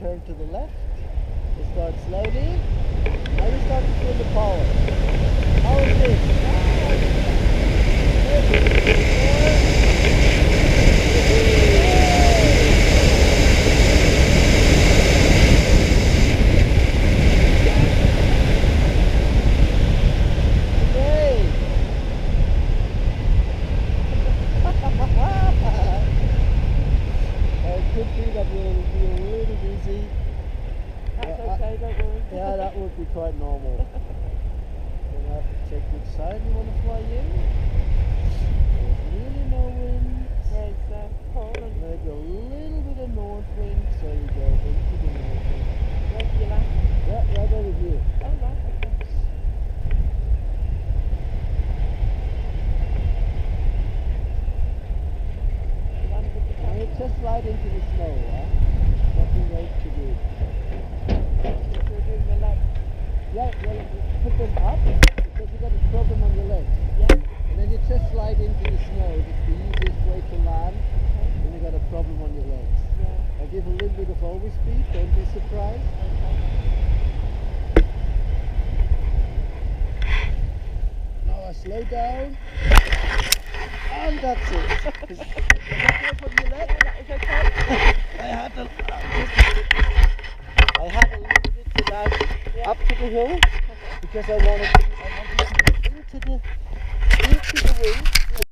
turn to the left. You start slowly. Now you start to feel the power. How is this? Could be that you'll be a little dizzy. That's okay, don't worry. Yeah, that would be quite normal. Then I have to check which side you want to fly in. There's really no wind. There's Poland. Maybe a little bit of north wind, so you go into the north wind. Regular. Yeah, right over here. Oh, right, okay. And you just slide into the snow, huh? Nothing else to do. We're doing the legs. Yeah, well, put them up because you got a problem on your legs. Yeah. And then you just slide into the snow. It's the easiest way to land. Okay. Then you got a problem on your legs. Yeah. I give a little bit of overspeed, don't be surprised. Okay. Now I slow down. And that's it. Is that okay from your leg? Yeah, that is okay. I had a little bit to that up to the hill because I wanted to get into the wind.